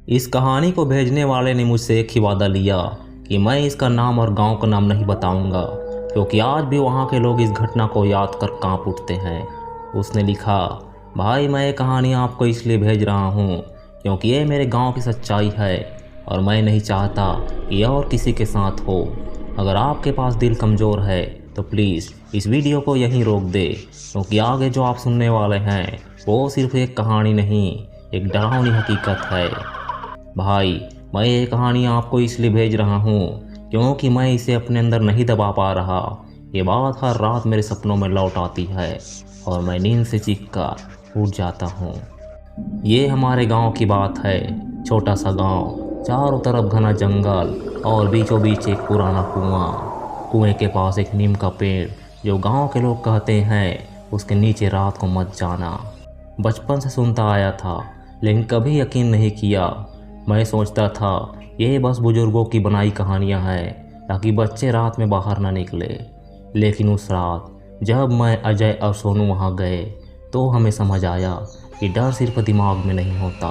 इस कहानी को भेजने वाले ने मुझसे एक ही वादा लिया कि मैं इसका नाम और गांव का नाम नहीं बताऊंगा, क्योंकि आज भी वहां के लोग इस घटना को याद कर कांप उठते हैं। उसने लिखा, भाई मैं ये कहानी आपको इसलिए भेज रहा हूँ क्योंकि ये मेरे गांव की सच्चाई है और मैं नहीं चाहता कि यह और किसी के साथ हो। अगर आपके पास दिल कमज़ोर है तो प्लीज़ इस वीडियो को यहीं रोक दे, क्योंकि आगे जो आप सुनने वाले हैं वो सिर्फ एक कहानी नहीं, एक डरावनी हकीकत है। भाई मैं ये कहानी आपको इसलिए भेज रहा हूँ क्योंकि मैं इसे अपने अंदर नहीं दबा पा रहा। ये बात हर रात मेरे सपनों में लौट आती है और मैं नींद से चीख कर उठ जाता हूँ। ये हमारे गांव की बात है। छोटा सा गांव, चारों तरफ घना जंगल और बीचों बीच एक पुराना कुआं। कुएं के पास एक नीम का पेड़, जो गांव के लोग कहते हैं उसके नीचे रात को मत जाना। बचपन से सुनता आया था लेकिन कभी यकीन नहीं किया। मैं सोचता था ये बस बुजुर्गों की बनाई कहानियां हैं ताकि बच्चे रात में बाहर ना निकले। लेकिन उस रात जब मैं, अजय और सोनू वहां गए तो हमें समझ आया कि डर सिर्फ दिमाग में नहीं होता,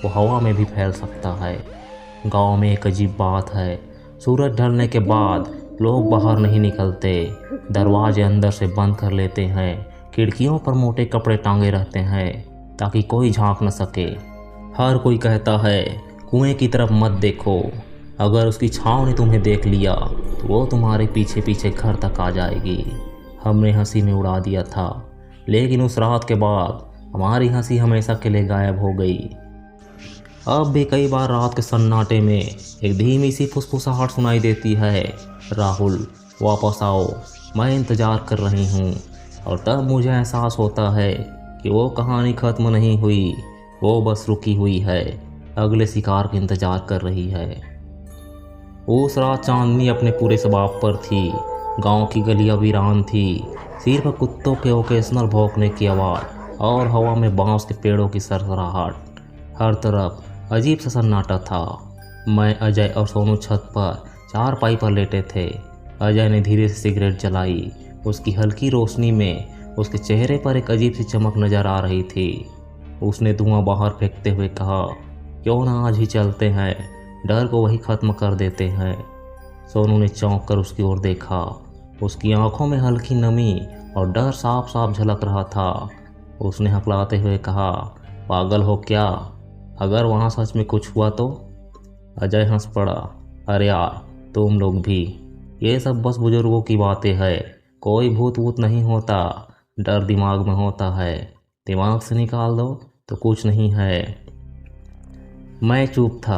वो हवा में भी फैल सकता है। गांव में एक अजीब बात है, सूरज ढलने के बाद लोग बाहर नहीं निकलते। दरवाजे अंदर से बंद कर लेते हैं, खिड़कियों पर मोटे कपड़े टांगे रहते हैं ताकि कोई झांक न सके। हर कोई कहता है कुएं की तरफ मत देखो, अगर उसकी छाँव ने तुम्हें देख लिया तो वो तुम्हारे पीछे पीछे घर तक आ जाएगी। हमने हंसी में उड़ा दिया था, लेकिन उस रात के बाद हमारी हंसी हमेशा के लिए गायब हो गई। अब भी कई बार रात के सन्नाटे में एक धीमी सी फुसफुसाहट सुनाई देती है, राहुल वापस आओ, मैं इंतज़ार कर रही हूँ। और तब मुझे एहसास होता है कि वो कहानी ख़त्म नहीं हुई, वो बस रुकी हुई है, अगले शिकार का इंतज़ार कर रही है। उस रात चांदनी अपने पूरे शबाब पर थी। गांव की गलियां वीरान थी, सिर्फ कुत्तों के ओकेशनल भौंकने की आवाज़ और हवा में बांस के पेड़ों की सरसराहट। हर तरफ अजीब सा सन्नाटा था। मैं, अजय और सोनू छत पर चारपाई पर लेटे थे। अजय ने धीरे से सिगरेट जलाई। उसकी हल्की रोशनी में उसके चेहरे पर एक अजीब सी चमक नज़र आ रही थी। उसने धुआं बाहर फेंकते हुए कहा, क्यों ना आज ही चलते हैं, डर को वही ख़त्म कर देते हैं। सोनू ने चौंक कर उसकी ओर देखा। उसकी आंखों में हल्की नमी और डर साफ साफ झलक रहा था। उसने हकलाते हुए कहा, पागल हो क्या, अगर वहाँ सच में कुछ हुआ तो? अजय हंस पड़ा, अरे यार तुम लोग भी, ये सब बस बुजुर्गों की बातें हैं, कोई भूत वूत नहीं होता, डर दिमाग में होता है, दिमाग से निकाल दो तो कुछ नहीं है। मैं चुप था।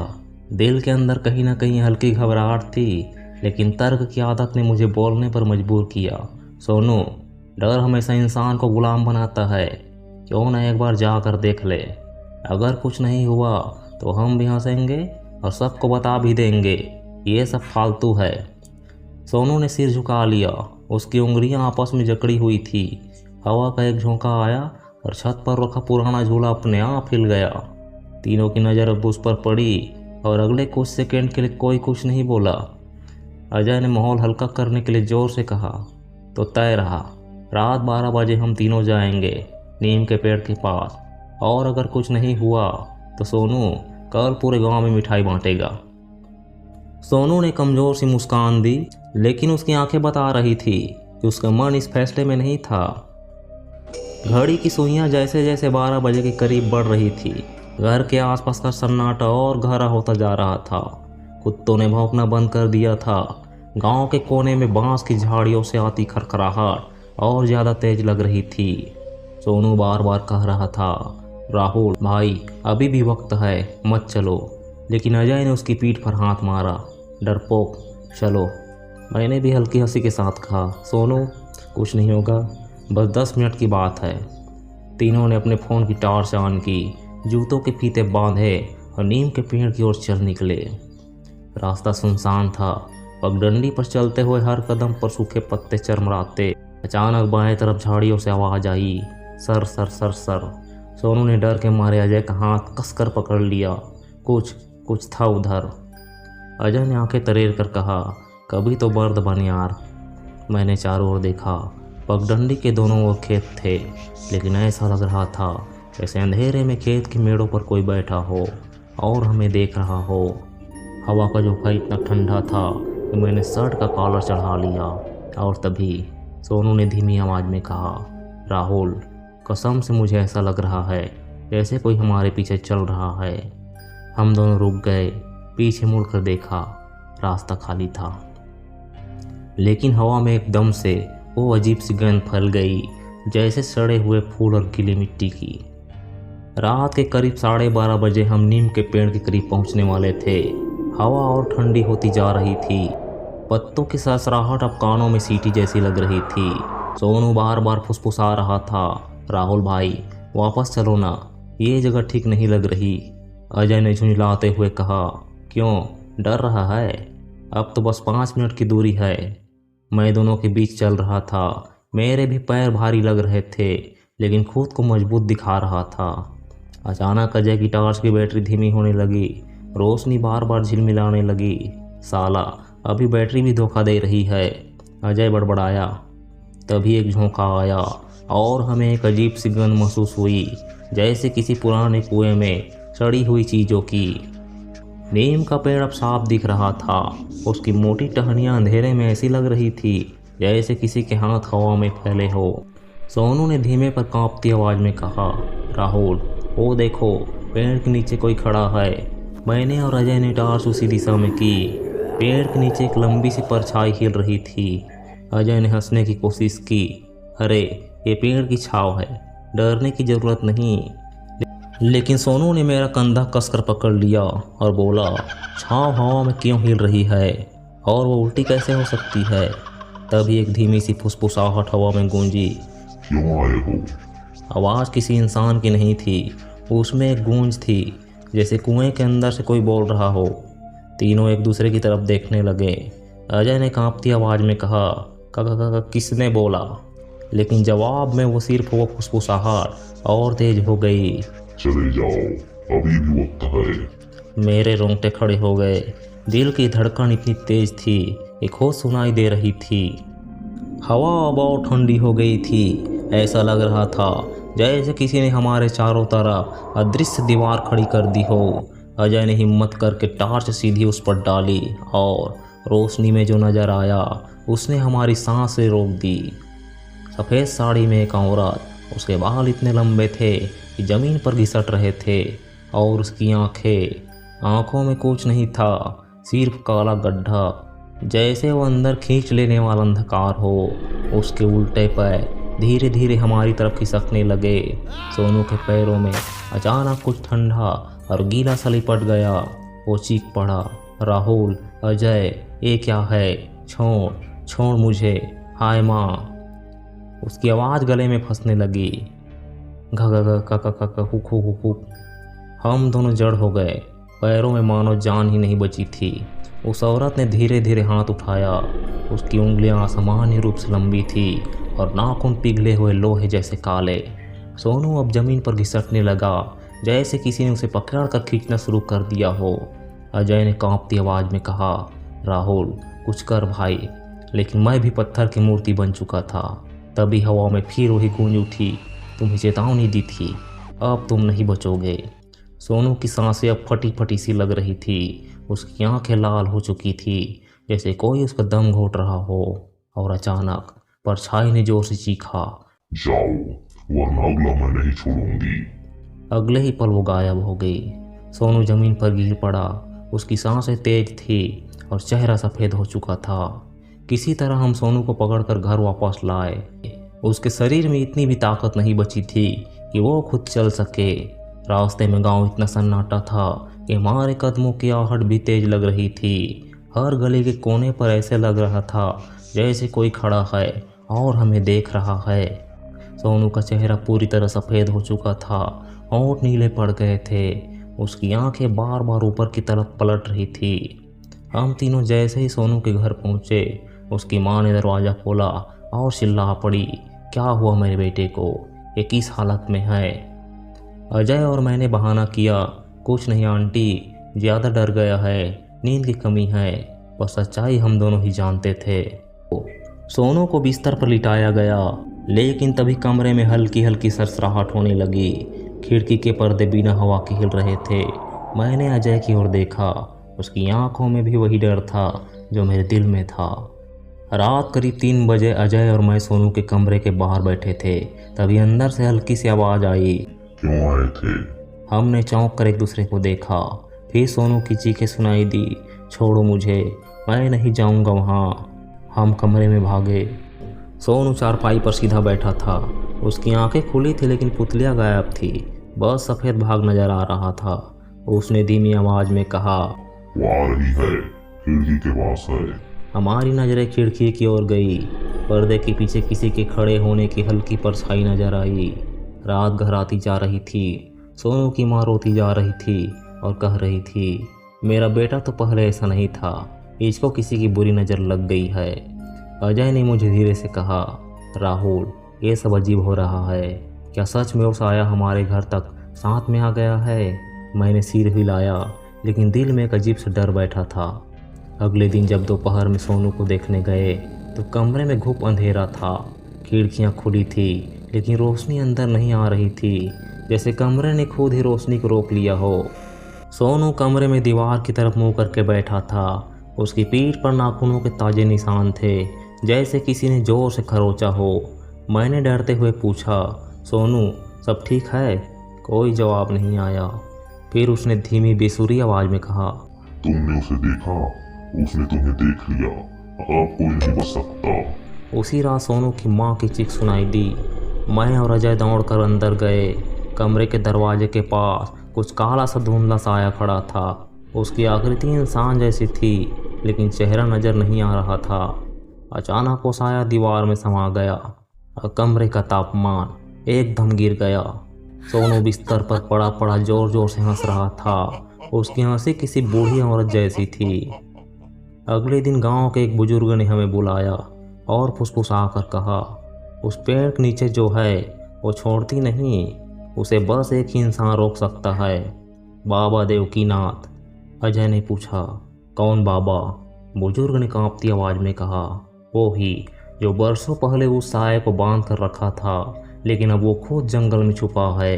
दिल के अंदर कहीं ना कहीं हल्की घबराहट थी, लेकिन तर्क की आदत ने मुझे बोलने पर मजबूर किया। सोनू, डर हमेशा इंसान को गुलाम बनाता है, क्यों ना एक बार जाकर देख ले, अगर कुछ नहीं हुआ तो हम भी हंसेंगे और सबको बता भी देंगे ये सब फालतू है। सोनू ने सिर झुका लिया। उसकी उंगलियां आपस में जकड़ी हुई थी। हवा का एक झोंका आया और छत पर रखा पुराना झूला अपने आप हिल गया। तीनों की नज़र अब उस पर पड़ी और अगले कुछ सेकंड के लिए कोई कुछ नहीं बोला। अजय ने माहौल हल्का करने के लिए जोर से कहा, तो तय रहा, रात 12 बजे हम तीनों जाएंगे नीम के पेड़ के पास, और अगर कुछ नहीं हुआ तो सोनू कल पूरे गांव में मिठाई बांटेगा। सोनू ने कमज़ोर सी मुस्कान दी, लेकिन उसकी आंखें बता रही थी कि उसका मन इस फैसले में नहीं था। घड़ी की सुइयां जैसे जैसे 12 बजे के करीब बढ़ रही थी, घर के आसपास का सन्नाटा और गहरा होता जा रहा था। कुत्तों ने भौंकना बंद कर दिया था। गांव के कोने में बांस की झाड़ियों से आती खरखराहट और ज़्यादा तेज लग रही थी। सोनू बार बार कह रहा था, राहुल भाई अभी भी वक्त है, मत चलो। लेकिन अजय ने उसकी पीठ पर हाथ मारा, डरपोक चलो। मैंने भी हल्की हंसी के साथ कहा, सोनू कुछ नहीं होगा, बस 10 मिनट की बात है। तीनों ने अपने फ़ोन की टॉर्च ऑन की, जूतों के फीते बांधे और नीम के पेड़ की ओर चल निकले। रास्ता सुनसान था। पगडंडी पर चलते हुए हर कदम पर सूखे पत्ते चरमराते। अचानक बाएं तरफ झाड़ियों से आवाज़ आई, sir sir sir sir. Sonu ने डर के मारे अजय का हाथ कसकर पकड़ लिया। कुछ था उधर। अजय ने आंखें तरेर कर कहा, कभी तो बर्द बन यार। मैंने चारों ओर देखा। पगडंडी के दोनों ओर खेत थे, लेकिन ऐसा लग रहा था जैसे अंधेरे में खेत की मेड़ों पर कोई बैठा हो। और हमें देख रहा हो। हवा का झोंका इतना ठंडा था कि मैंने शर्ट का कॉलर चढ़ा लिया। और तभी सोनू ने धीमी आवाज़ में कहा, राहुल, कसम से मुझे ऐसा लग रहा है जैसे कोई हमारे पीछे चल रहा है। हम दोनों रुक गए, पीछे मुड़कर देखा, रास्ता खाली था। लेकिन हवा में एकदम से वो अजीब सी गंध फैल गई, जैसे सड़े हुए फूल और गीली मिट्टी की। रात के करीब 12:30 बजे हम नीम के पेड़ के करीब पहुंचने वाले थे। हवा और ठंडी होती जा रही थी। पत्तों की सरसराहट अब कानों में सीटी जैसी लग रही थी। सोनू बार बार फुसफुसा रहा था, राहुल भाई वापस चलो ना, ये जगह ठीक नहीं लग रही। अजय ने झुंझलाते हुए कहा, क्यों, डर रहा है? अब तो बस 5 मिनट की दूरी है। मैं दोनों के बीच चल रहा था। मेरे भी पैर भारी लग रहे थे, लेकिन खुद को मजबूत दिखा रहा था। अचानक अजय की टॉर्च की बैटरी धीमी होने लगी। रोशनी बार बार झिलमिलाने लगी। साला, अभी बैटरी भी धोखा दे रही है, अजय बड़बड़ाया। तभी एक झोंका आया और हमें एक अजीब सी गंध महसूस हुई, जैसे किसी पुराने कुएं में सड़ी हुई चीज़ों की। नीम का पेड़ अब साफ दिख रहा था। उसकी मोटी टहनियाँ अंधेरे में ऐसी लग रही थी जैसे किसी के हाथ हवा में फैले हो। सोनू ने धीमे पर कांपती आवाज़ में कहा, राहुल, वो देखो, पेड़ के नीचे कोई खड़ा है। मैंने और अजय ने टॉर्च उसी दिशा में की। पेड़ के नीचे एक लंबी सी परछाई हिल रही थी। अजय ने हंसने की कोशिश की, अरे ये पेड़ की छाव है, डरने की ज़रूरत नहीं। लेकिन सोनू ने मेरा कंधा कसकर पकड़ लिया और बोला, छाव हवा में क्यों हिल रही है और वो उल्टी कैसे हो सकती है? तभी एक धीमी सी फुसफुसाहट हवा में गूंजी, क्यों आए हो? आवाज़ किसी इंसान की नहीं थी, उसमें एक गूंज थी, जैसे कुएं के अंदर से कोई बोल रहा हो। तीनों एक दूसरे की तरफ देखने लगे। अजय ने कांपती आवाज़ में कहा, किसने बोला? लेकिन जवाब में वो सिर्फ वो फुसफुसाहट और तेज हो गई। चले जाओ, अभी भी वक्त है। मेरे रोंगटे खड़े हो गए। दिल की धड़कन इतनी तेज थी कि खुद सुनाई दे रही थी। हवा अब और ठंडी हो गई थी। ऐसा लग रहा था जैसे किसी ने हमारे चारों तरफ अदृश्य दीवार खड़ी कर दी हो। अजय ने हिम्मत करके टॉर्च सीधी उस पर डाली और रोशनी में जो नज़र आया उसने हमारी सांसें रोक दी। सफ़ेद साड़ी में एक औरत, उसके बाल इतने लंबे थे कि ज़मीन पर घिसट रहे थे और उसकी आंखों में कुछ नहीं था, सिर्फ काला गड्ढा, जैसे वो अंदर खींच लेने वाला अंधकार हो। उसके उल्टे पैर धीरे धीरे हमारी तरफ खिसकने लगे। सोनू के पैरों में अचानक कुछ ठंडा और गीला सा लिपट गया। वो चीख पड़ा, राहुल, अजय, ये क्या है? छोड़ मुझे, हाय माँ। उसकी आवाज़ गले में फंसने लगी। हुक। हम दोनों जड़ हो गए। पैरों में मानो जान ही नहीं बची थी। उस औरत ने धीरे धीरे हाथ उठाया। उसकी उंगलियां असामान्य रूप से लंबी थी और नाखून पिघले हुए लोहे जैसे काले। सोनू अब ज़मीन पर घिसटने लगा, जैसे किसी ने उसे पकड़कर खींचना शुरू कर दिया हो। अजय ने कांपती आवाज़ में कहा, राहुल, कुछ कर भाई। लेकिन मैं भी पत्थर की मूर्ति बन चुका था। तभी हवा में फिर वही गूंज उठी, तुम्हें चेतावनी दी थी, अब तुम नहीं बचोगे। सोनू की सांसें अब फटी फटी सी लग रही थी। उसकी आंखें लाल हो चुकी थी, जैसे कोई उसका दम घोट रहा हो। और अचानक परछाई ने जोर से चीखा, जाओ, वरना अगला मैं नहीं छोड़ूंगी। अगले ही पल वो गायब हो गई। सोनू जमीन पर गिर पड़ा। उसकी सांसें तेज थी और चेहरा सफ़ेद हो चुका था। किसी तरह हम सोनू को पकड़कर घर वापस लाए। उसके शरीर में इतनी भी ताकत नहीं बची थी कि वो खुद चल सके। रास्ते में गांव इतना सन्नाटा था कि हमारे कदमों की आहट भी तेज लग रही थी। हर गली के कोने पर ऐसे लग रहा था जैसे कोई खड़ा है और हमें देख रहा है। सोनू का चेहरा पूरी तरह सफ़ेद हो चुका था, होंठ नीले पड़ गए थे। उसकी आंखें बार बार ऊपर की तरफ पलट रही थी। हम तीनों जैसे ही सोनू के घर पहुंचे, उसकी माँ ने दरवाज़ा खोला और चिल्ला पड़ी, क्या हुआ मेरे बेटे को? ये किस हालत में है? अजय और मैंने बहाना किया, कुछ नहीं आंटी, ज़्यादा डर गया है, नींद की कमी है। और सच्चाई हम दोनों ही जानते थे। सोनू को बिस्तर पर लिटाया गया, लेकिन तभी कमरे में हल्की हल्की सरसराहट होने लगी। खिड़की के पर्दे बिना हवा के हिल रहे थे मैंने अजय की ओर देखा। उसकी आंखों में भी वही डर था जो मेरे दिल में था। रात करीब 3 बजे अजय और मैं सोनू के कमरे के बाहर बैठे थे। तभी अंदर से हल्की सी आवाज़ आई। क्यों आए थे? हमने चौंक कर एक दूसरे को देखा। फिर सोनू की चीखें सुनाई दी। छोड़ो मुझे, मैं नहीं जाऊंगा वहाँ। हम कमरे में भागे। सोनू चारपाई पर सीधा बैठा था। उसकी आंखें खुली थी लेकिन पुतलियाँ गायब थी। बस सफ़ेद भाग नजर आ रहा था। उसने धीमी आवाज़ में कहा, वो आ रही है, खिड़की के पास है। हमारी नज़रें खिड़की की ओर गई। पर्दे के पीछे किसी के खड़े होने की हल्की परछाई नजर आई। रात गहराती जा रही थी। सोनू की माँ रोती जा रही थी और कह रही थी, मेरा बेटा तो पहले ऐसा नहीं था, इसको किसी की बुरी नज़र लग गई है। अजय ने मुझे धीरे से कहा, राहुल, ये सब अजीब हो रहा है। क्या सच में वो साया हमारे घर तक साथ में आ गया है? मैंने सिर हिलाया लेकिन दिल में एक अजीब सा डर बैठा था। अगले दिन जब दोपहर में सोनू को देखने गए तो कमरे में घुप अंधेरा था। खिड़कियां खुली थी लेकिन रोशनी अंदर नहीं आ रही थी, जैसे कमरे ने खुद ही रोशनी को रोक लिया हो। सोनू कमरे में दीवार की तरफ मुंह करके बैठा था। उसकी पीठ पर नाखूनों के ताजे निशान थे, जैसे किसी ने जोर से खरोचा हो। मैंने डरते हुए पूछा, सोनू सब ठीक है? कोई जवाब नहीं आया। फिर उसने धीमी बेसुरी आवाज़ में कहा, तुमने उसे देखा, उसने तुम्हें देख लिया, अब कोई नहीं बच सकता। उसी रात सोनू की माँ की चीख सुनाई दी। मैं और अजय दौड़कर अंदर गए। कमरे के दरवाजे के पास कुछ काला सा धुंधला साया खड़ा था। उसकी आकृति इंसान जैसी थी लेकिन चेहरा नज़र नहीं आ रहा था। अचानक वो साया दीवार में समा गया और कमरे का तापमान एकदम गिर गया। सोनू बिस्तर पर पड़ा पड़ा जोर जोर से हंस रहा था। उसकी हंसी किसी बूढ़ी औरत जैसी थी। अगले दिन गांव के एक बुजुर्ग ने हमें बुलाया और फुसफुसा कर कहा, उस पेड़ के नीचे जो है वो छोड़ती नहीं, उसे बस एक ही इंसान रोक सकता है, बाबा देवकीनाथ। अजय ने पूछा, कौन बाबा? बुजुर्ग ने कांपती आवाज़ में कहा, वो ही जो बरसों पहले उस साये को बांध कर रखा था लेकिन अब वो खुद जंगल में छुपा है।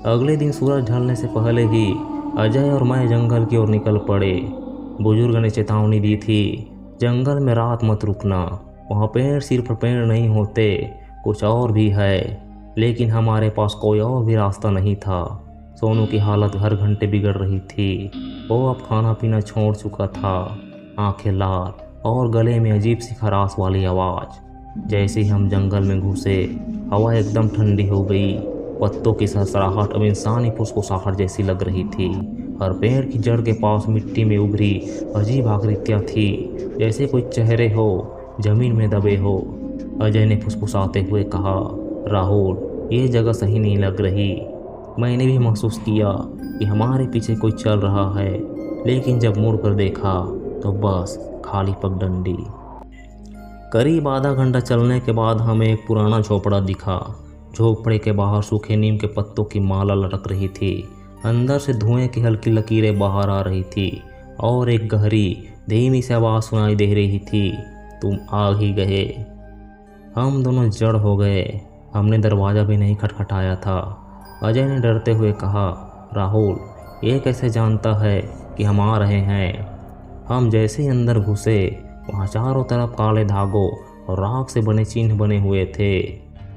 अगले दिन सूरज ढलने से पहले ही अजय और मैं जंगल की ओर निकल पड़े। बुजुर्ग ने चेतावनी दी थी, जंगल में रात मत रुकना, वहाँ पेड़ सिर्फ पेड़ नहीं होते, कुछ और भी है। लेकिन हमारे पास कोई और भी रास्ता नहीं था। सोनू की हालत हर घंटे बिगड़ रही थी। वो अब खाना पीना छोड़ चुका था, आंखें लाल और गले में अजीब सी खराश वाली आवाज़। जैसे ही हम जंगल में घुसे, हवा एकदम ठंडी हो गई। पत्तों की सरसराहट अब इंसानी फुसफुसाहट जैसी लग रही थी। हर पेड़ की जड़ के पास मिट्टी में उभरी अजीब आकृतियाँ थी, जैसे कोई चेहरे हो जमीन में दबे हो। अजय ने फुसफुसाते हुए कहा, राहुल, ये जगह सही नहीं लग रही। मैंने भी महसूस किया कि हमारे पीछे कोई चल रहा है, लेकिन जब मुड़ कर देखा तो बस खाली पगडंडी। करीब आधा घंटा चलने के बाद हमें एक पुराना झोपड़ा दिखा। झोपड़े के बाहर सूखे नीम के पत्तों की माला लटक रही थी। अंदर से धुएं की हल्की लकीरें बाहर आ रही थी और एक गहरी धीमी सी आवाज़ सुनाई दे रही थी, तुम आ ही गए। हम दोनों जड़ हो गए। हमने दरवाज़ा भी नहीं खटखटाया था। अजय ने डरते हुए कहा, राहुल, ये कैसे जानता है कि हम आ रहे हैं? हम जैसे ही अंदर घुसे, वहाँ चारों तरफ काले धागों और राख से बने चिन्ह बने हुए थे।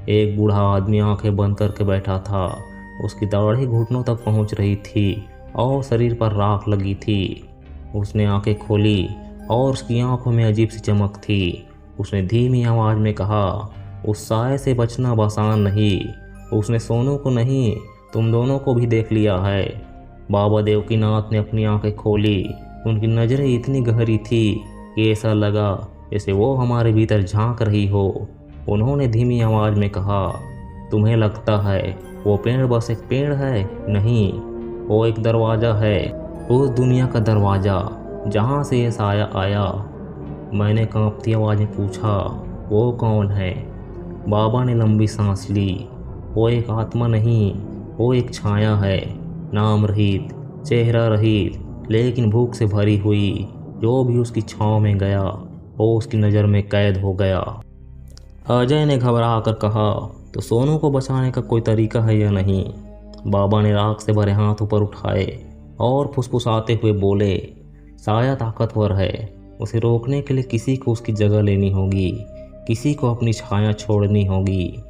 एक बूढ़ा आदमी आंखें बंद करके बैठा था। उसकी दाढ़ी घुटनों तक पहुँच रही थी और शरीर पर राख लगी थी। उसने आंखें खोली और उसकी आंखों में अजीब सी चमक थी। उसने धीमी आवाज़ में कहा, उस साये से बचना आसान नहीं। उसने सोनू को नहीं, तुम दोनों को भी देख लिया है। बाबा देवकीनाथ ने अपनी आंखें खोली। उनकी नज़रें इतनी गहरी थी कि ऐसा लगा जैसे वो हमारे भीतर झांक रही हो। उन्होंने धीमी आवाज़ में कहा, तुम्हें लगता है वो पेड़ बस एक पेड़ है? नहीं, वो एक दरवाज़ा है, उस दुनिया का दरवाज़ा जहाँ से ये साया आया। मैंने कांपती आवाज़ में पूछा, वो कौन है? बाबा ने लंबी सांस ली। वो एक आत्मा नहीं, वो एक छाया है, नाम रहित, चेहरा रहित, लेकिन भूख से भरी हुई। जो भी उसकी छाँव में गया वो उसकी नज़र में कैद हो गया। अजय ने घबरा कर कहा, तो सोनू को बचाने का कोई तरीका है या नहीं? बाबा ने राख से भरे हाथ ऊपर उठाए। और फुसफुसाते हुए बोले, साया ताकतवर है, उसे रोकने के लिए किसी को उसकी जगह लेनी होगी, किसी को अपनी छाया छोड़नी होगी।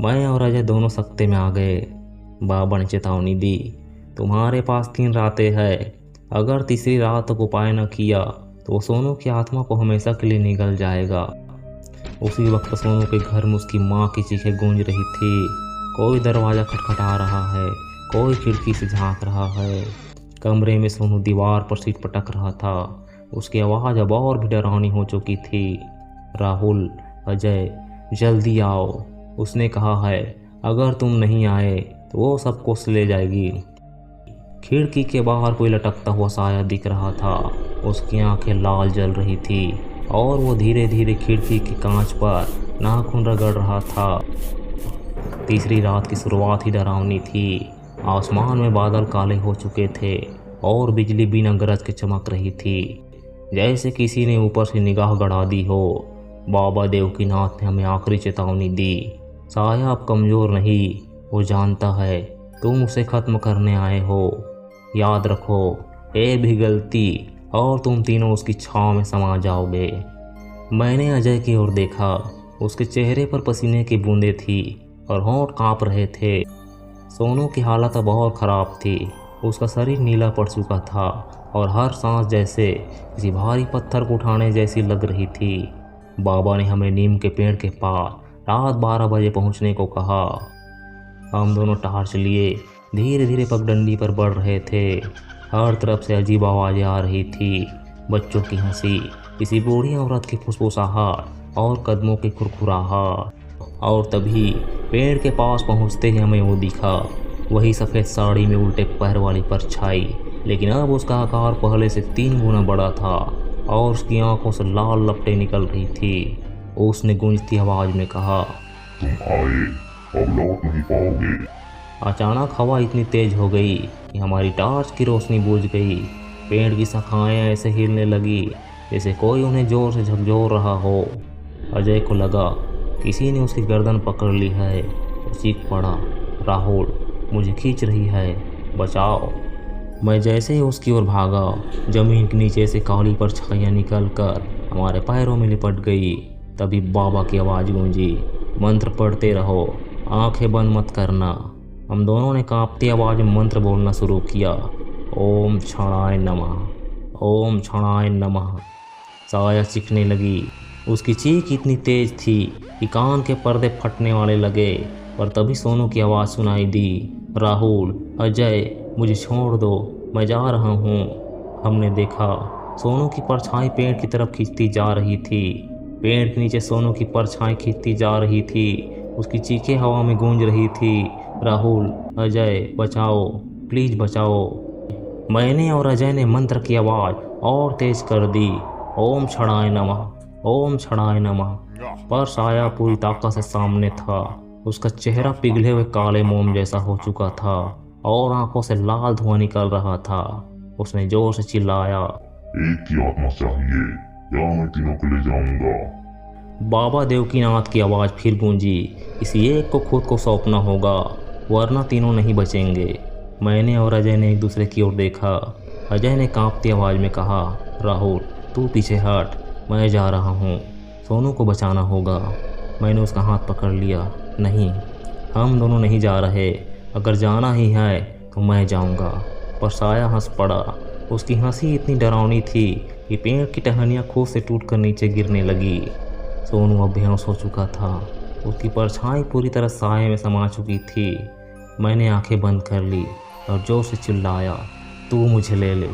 मैं और अजय दोनों सख्ते में आ गए। बाबा ने चेतावनी दी, तुम्हारे पास 3 रातें हैं, अगर तीसरी रात तक उपाय न किया तो सोनू की आत्मा को हमेशा के लिए निगल जाएगा। उसी वक्त सोनू के घर में उसकी माँ की चीखें गूंज रही थी। कोई दरवाज़ा खटखटा रहा है, कोई खिड़की से झांक रहा है। कमरे में सोनू दीवार पर सीट पटक रहा था। उसकी आवाज़ अब और भी डरावनी हो चुकी थी। राहुल, अजय, जल्दी आओ, उसने कहा है, अगर तुम नहीं आए तो वो सबको ले जाएगी। खिड़की के बाहर कोई लटकता हुआ साया दिख रहा था। उसकी आंखें लाल जल रही थी और वो धीरे धीरे खिड़की के कांच पर नाखून रगड़ रहा था। तीसरी रात की शुरुआत ही डरावनी थी। आसमान में बादल काले हो चुके थे और बिजली बिना गरज के चमक रही थी, जैसे किसी ने ऊपर से निगाह गड़ा दी हो। बाबा देवकीनाथ ने हमें आखिरी चेतावनी दी, साया अब कमज़ोर नहीं, वो जानता है तुम उसे ख़त्म करने आए हो। याद रखो, एक भी गलती और तुम तीनों उसकी छाँव में समा जाओगे। मैंने अजय की ओर देखा। उसके चेहरे पर पसीने की बूंदें थी और होंठ काँप रहे थे। सोनू की हालत अब और ख़राब थी। उसका शरीर नीला पड़ चुका था और हर सांस जैसे किसी भारी पत्थर को उठाने जैसी लग रही थी। बाबा ने हमें नीम के पेड़ के पास रात 12 बजे पहुंचने को कहा। हम दोनों टार्च लिए धीरे धीरे पगडंडी पर बढ़ रहे थे। हर तरफ से अजीब आवाज़ें आ रही थी, बच्चों की हंसी, किसी बूढ़ी औरत की फुसफुसाहट और कदमों की खुरखुराहट। और तभी पेड़ के पास पहुंचते ही हमें वो दिखा, वही सफ़ेद साड़ी में उल्टे पैर वाली परछाई, लेकिन अब उसका आकार पहले से 3 गुना बड़ा था और उसकी आंखों से लाल लपटें निकल रही थी। उसने गूंजती आवाज़ में कहा, तुम आए, अब लौट नहीं पाओगे। अचानक हवा इतनी तेज हो गई कि हमारी टॉर्च की रोशनी बुझ गई। पेड़ की शाखाएं ऐसे हिलने लगी जैसे कोई उन्हें जोर से झकझोर रहा हो। अजय को लगा किसी ने उसकी गर्दन पकड़ ली है। वो चीख पड़ा, राहुल, मुझे खींच रही है, बचाओ। मैं जैसे ही उसकी ओर भागा, जमीन के नीचे से काली परछाइयाँ निकल कर हमारे पैरों में लिपट गई। तभी बाबा की आवाज़ गूंजी, मंत्र पढ़ते रहो, आंखें बंद मत करना। हम दोनों ने कांपती आवाज़ में मंत्र बोलना शुरू किया। ओम क्षणाय नमः, ओम क्षणाय नमः। साया चीखने लगी। उसकी चीख इतनी तेज थी कि कान के पर्दे फटने वाले लगे। पर तभी सोनू की आवाज़ सुनाई दी, राहुल, अजय, मुझे छोड़ दो, मैं जा रहा हूँ। हमने देखा सोनू की परछाई पेड़ की तरफ खींचती जा रही थी। पेड़ के नीचे सोनू की परछाई खींचती जा रही थी। उसकी चीखें हवा में गूंज रही थी, राहुल, अजय, बचाओ, प्लीज़ बचाओ। मैंने और अजय ने मंत्र की आवाज़ और तेज कर दी, ओम क्षणाय नमः, ओम क्षणाय नमः। पर साया पूरी ताकत से सामने था। उसका चेहरा पिघले हुए काले मोम जैसा हो चुका था और आंखों से लाल धुआं निकल रहा था। उसने जोर से चिल्लाया, एक की आत्मा चाहिए या मैं तीनों को ले जाऊंगा। बाबा देवकीनाथ की आवाज़ फिर गूंजी, इसी एक को खुद को सौंपना होगा, वरना तीनों नहीं बचेंगे। मैंने और अजय ने एक दूसरे की ओर देखा। अजय ने कांपती आवाज़ में कहा, राहुल, तू पीछे हट, मैं जा रहा हूँ, सोनू को बचाना होगा। मैंने उसका हाथ पकड़ लिया, नहीं, हम दोनों नहीं जा रहे, अगर जाना ही है तो मैं जाऊँगा। पर साया हंस पड़ा। उसकी हंसी इतनी डरावनी थी कि पेड़ की टहनियाँ खुद से टूट कर नीचे गिरने लगी। सोनू अब बेहोश हो चुका था। उसकी परछाई पूरी तरह साये में समा चुकी थी। मैंने आंखें बंद कर ली और जोर से चिल्लाया, तू मुझे ले ले,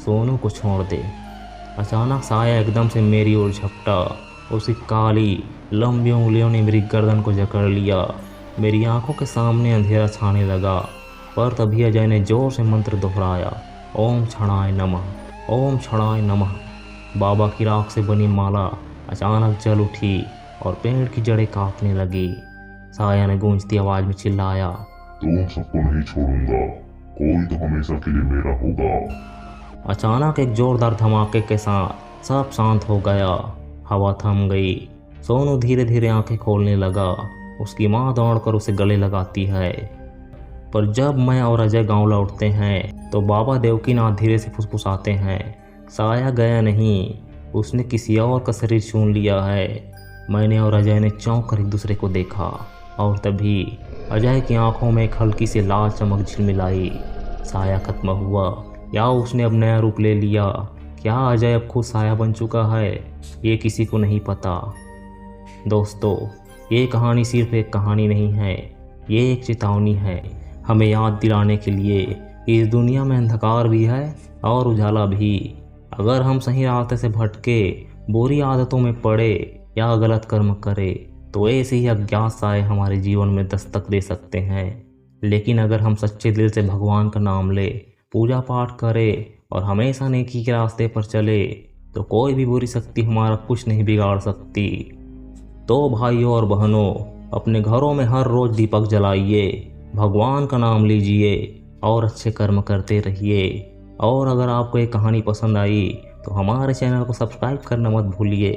सोनू को छोड़ दे। अचानक साया एकदम से मेरी ओर झपटा। उसकी काली लंबी उंगलियों ने मेरी गर्दन को जकड़ लिया। मेरी आंखों के सामने अंधेरा छाने लगा। पर तभी अजय ने जोर से मंत्र दोहराया, ओम क्षणाय नमः, ओम क्षणाय नमः। बाबा की राख से बनी माला अचानक जल उठी और पेड़ की जड़ें कांपने लगी। साया ने गूंजती आवाज़ में चिल्लाया, तुम सबको नहीं छोड़ूंगा, कोई तो हमेशा के लिए मेरा होगा। अचानक एक जोरदार धमाके के साथ सब शांत हो गया। हवा थम गई। सोनू धीरे धीरे आंखें खोलने लगा। उसकी माँ दौड़कर उसे गले लगाती है। पर जब मैं और अजय गांव लौटते हैं तो बाबा देवकीनाथ धीरे से फुसफुसाते हैं, साया गया नहीं, उसने किसी और का शरीर छून लिया है। मैंने और अजय ने चौंक कर एक दूसरे को देखा और तभी अजय की आंखों में एक हल्की सी लाल चमक झिलमिलाई। साया खत्म हुआ या उसने अब नया रूप ले लिया? क्या अजय अब खुद साया बन चुका है? ये किसी को नहीं पता। दोस्तों, ये कहानी सिर्फ एक कहानी नहीं है, ये एक चेतावनी है, हमें याद दिलाने के लिए कि इस दुनिया में अंधकार भी है और उजाला भी। अगर हम सही रास्ते से भटके, बुरी आदतों में पड़े या गलत कर्म करें तो ऐसे ही अज्ञात साए हमारे जीवन में दस्तक दे सकते हैं। लेकिन अगर हम सच्चे दिल से भगवान का नाम ले, पूजा पाठ करें और हमेशा नेकी के रास्ते पर चले तो कोई भी बुरी शक्ति हमारा कुछ नहीं बिगाड़ सकती। तो भाइयों और बहनों, अपने घरों में हर रोज़ दीपक जलाइए, भगवान का नाम लीजिए और अच्छे कर्म करते रहिए। और अगर आपको ये कहानी पसंद आई तो हमारे चैनल को सब्सक्राइब करना मत भूलिए,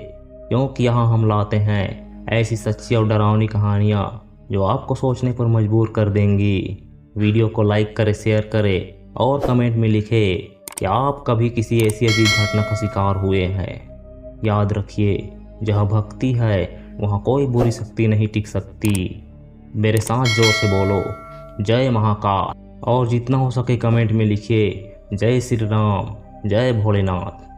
क्योंकि यहाँ हम लाते हैं ऐसी सच्ची और डरावनी कहानियाँ जो आपको सोचने पर मजबूर कर देंगी। वीडियो को लाइक करें, शेयर करें और कमेंट में लिखें कि आप कभी किसी ऐसी अजीब घटना का शिकार हुए हैं। याद रखिए, जहाँ भक्ति है वहाँ कोई बुरी शक्ति नहीं टिक सकती। मेरे साथ जोर से बोलो, जय महाकाल, और जितना हो सके कमेंट में लिखिए जय श्री राम, जय भोलेनाथ।